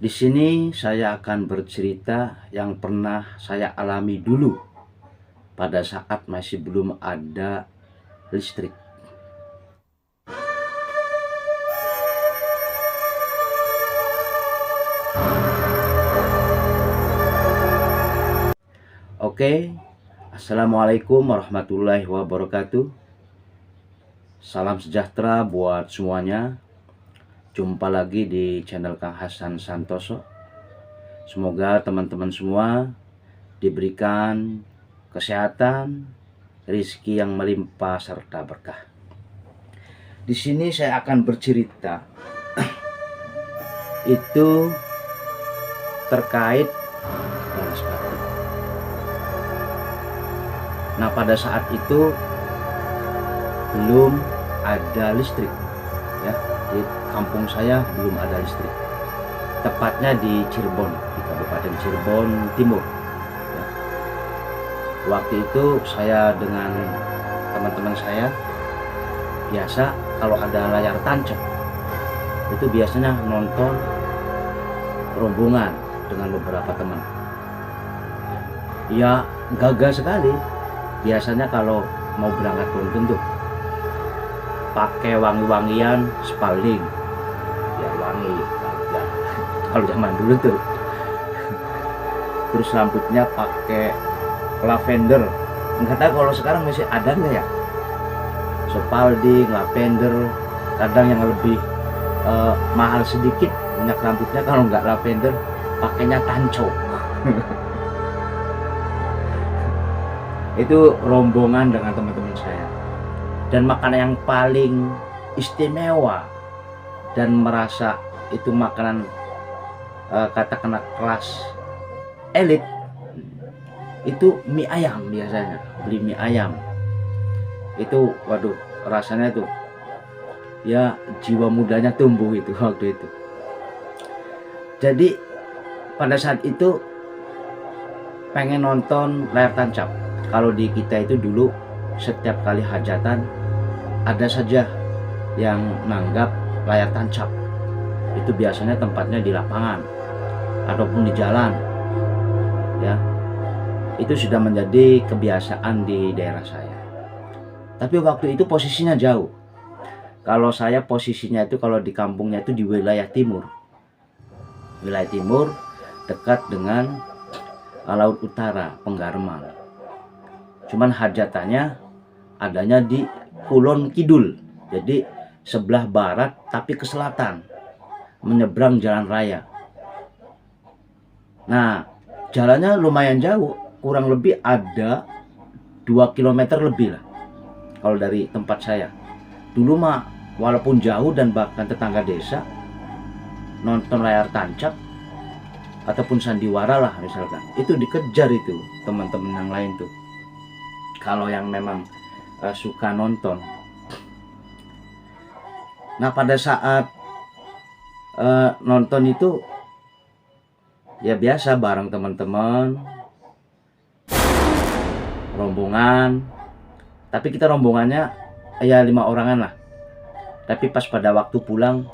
Di sini saya akan bercerita yang pernah saya alami dulu pada saat masih belum ada listrik. Oke, Assalamualaikum warahmatullahi wabarakatuh. Salam sejahtera buat semuanya. Jumpa lagi di channel Kang Hasan Santoso. Semoga teman-teman semua diberikan kesehatan, rezeki yang melimpah serta berkah. Di sini saya akan bercerita itu terkait balas batu. Nah, pada saat itu belum ada listrik, ya, di kampung saya belum ada listrik. Tepatnya di Cirebon, di Kabupaten Cirebon Timur. Ya. Waktu itu saya dengan teman-teman saya biasa kalau ada layar tancap itu biasanya nonton rombongan dengan beberapa teman. Ya, gagal sekali. Biasanya kalau mau berangkat nonton tuh pakai wangi-wangian Spalding, biar wangi. Ya, kalau zaman dulu tuh. Terus rambutnya pakai lavender. Nggak tahu kalau sekarang masih ada nggak ya? Spalding, lavender. Kadang yang lebih mahal sedikit minyak rambutnya, kalau nggak lavender pakainya tanco. Itu rombongan dengan teman-teman saya, dan makanan yang paling istimewa dan merasa itu makanan katakanlah kelas elit itu mie ayam. Biasanya beli mie ayam itu, waduh, rasanya tuh ya jiwa mudanya tumbuh itu waktu itu. Jadi pada saat itu pengen nonton layar tancap. Kalau di kita itu dulu setiap kali hajatan ada saja yang nanggap layar tancap. Itu biasanya tempatnya di lapangan ataupun di jalan, ya. Itu sudah menjadi kebiasaan di daerah saya. Tapi waktu itu posisinya jauh. Kalau saya posisinya itu kalau di kampungnya itu di wilayah timur. Wilayah timur dekat dengan Laut Utara, Penggarman. Cuman hajatannya adanya di Kulon Kidul. Jadi sebelah barat tapi ke selatan, menyeberang jalan raya. Nah, jalannya lumayan jauh, kurang lebih ada 2 km lebih lah kalau dari tempat saya. Dulu mah walaupun jauh dan bahkan tetangga desa nonton layar tancap ataupun sandiwara lah misalkan, itu dikejar itu teman-teman yang lain tuh. Kalau yang memang suka nonton. Nah, pada saat nonton itu ya biasa bareng teman-teman, rombongan. Tapi kita rombongannya ya 5 orangan lah. Tapi pas pada waktu pulang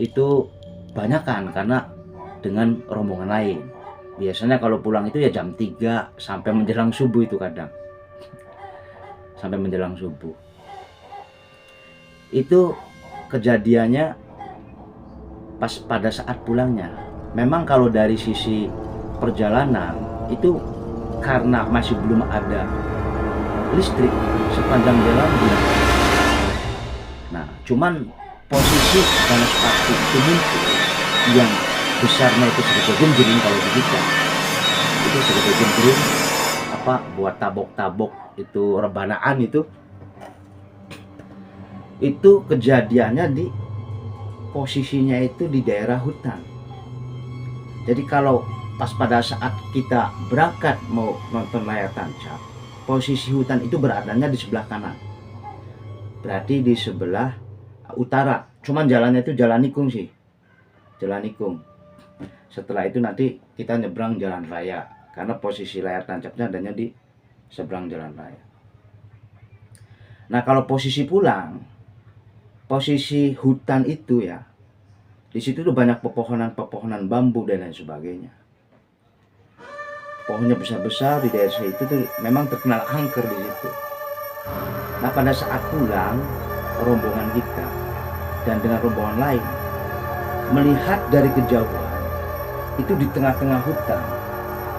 itu banyakan karena dengan rombongan lain. Biasanya kalau pulang itu ya jam 3 sampai menjelang subuh itu kadang. Sampai menjelang subuh. Itu kejadiannya pas pada saat pulangnya. Memang kalau dari sisi perjalanan itu karena masih belum ada listrik sepanjang jalan bilang. Nah, cuman posisi panas sepatu itu muncul yang besarnya itu seperti genjering kalau di kita. Itu seperti genjering apa buat tabok-tabok itu rebanaan itu kejadiannya di posisinya itu di daerah hutan. Jadi kalau pas pada saat kita berangkat mau nonton layar tancap, posisi hutan itu beradanya di sebelah kanan, berarti di sebelah utara. Cuman jalannya itu jalan nikung sih, jalan nikung. Setelah itu nanti kita nyebrang jalan raya, karena posisi layar tancapnya adanya di seberang jalan raya. Nah, kalau posisi pulang, posisi hutan itu ya Di situ tuh banyak pepohonan bambu dan lain sebagainya. Pohonnya besar-besar. Di daerah saya itu tuh memang terkenal angker di situ. Nah, pada saat pulang rombongan kita dan dengan rombongan lain melihat dari kejauhan itu di tengah-tengah hutan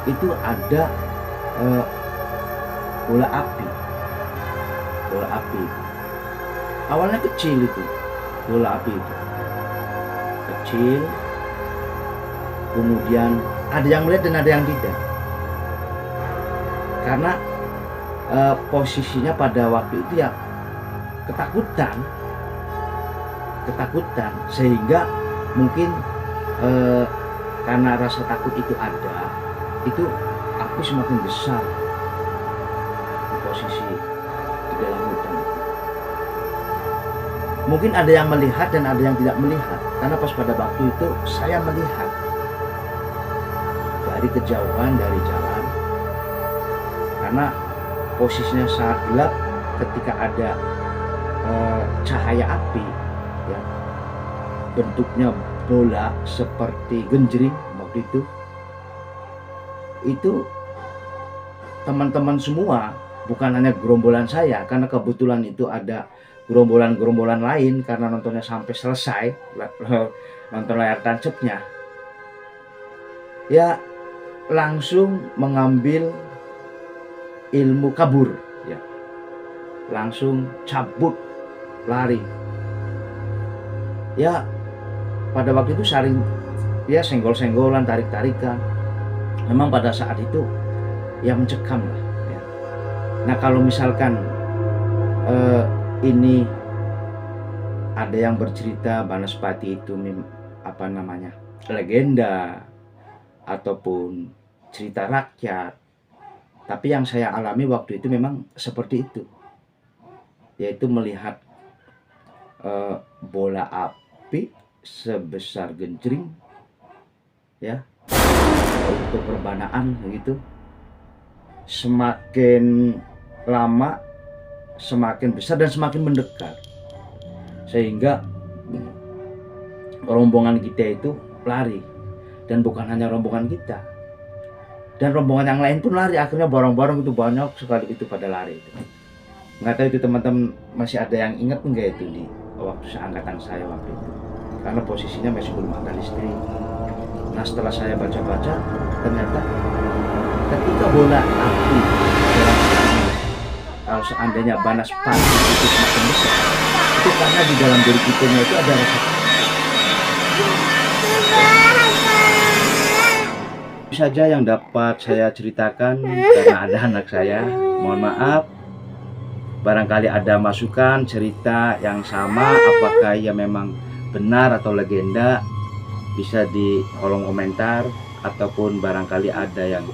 itu ada bola api. Awalnya kecil itu bola api itu kecil, kemudian ada yang melihat dan ada yang tidak, karena posisinya pada waktu itu ya ketakutan sehingga mungkin karena rasa takut itu ada, itu api semakin besar di posisi di dalam hutan itu. Mungkin ada yang melihat dan ada yang tidak melihat, karena pas pada waktu itu saya melihat dari kejauhan dari jalan, karena posisinya sangat gelap. Ketika ada cahaya api ya, bentuknya bola seperti genjring waktu itu teman-teman semua, bukan hanya gerombolan saya, karena kebetulan itu ada gerombolan lain, karena nontonnya sampai selesai, nonton layar tancapnya ya, langsung mengambil ilmu kabur ya, langsung cabut lari ya. Pada waktu itu saling ya senggol-senggolan, tarik-tarikan. Memang pada saat itu ya mencekam lah ya. Nah, kalau misalkan ini ada yang bercerita Banaspati itu legenda ataupun cerita rakyat, tapi yang saya alami waktu itu memang seperti itu, yaitu melihat bola api sebesar genjring ya, untuk perbanaan begitu. Semakin lama semakin besar dan semakin mendekat, sehingga rombongan kita itu lari. Dan bukan hanya rombongan kita, dan rombongan yang lain pun lari. Akhirnya barang-barang itu banyak sekali itu pada lari itu. Nggak tahu itu teman-teman masih ada yang ingat enggak itu di waktu seangkatan saya waktu itu, karena posisinya masih belum ada listrik. Nah, setelah saya baca-baca, ternyata ketika bola api dalam kalau seandainya Banaspati itu semakin besar, itu karena di dalam diri kita itu ada rasa saja yang dapat saya ceritakan, karena ada anak saya. Mohon maaf, barangkali ada masukan cerita yang sama, apakah ia memang benar atau legenda, bisa di kolom komentar, ataupun barangkali ada yang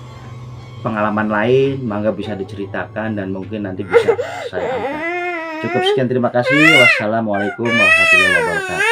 pengalaman lain, mangga bisa diceritakan dan mungkin nanti bisa saya angkat. Cukup sekian, terima kasih. Wassalamualaikum warahmatullahi wabarakatuh.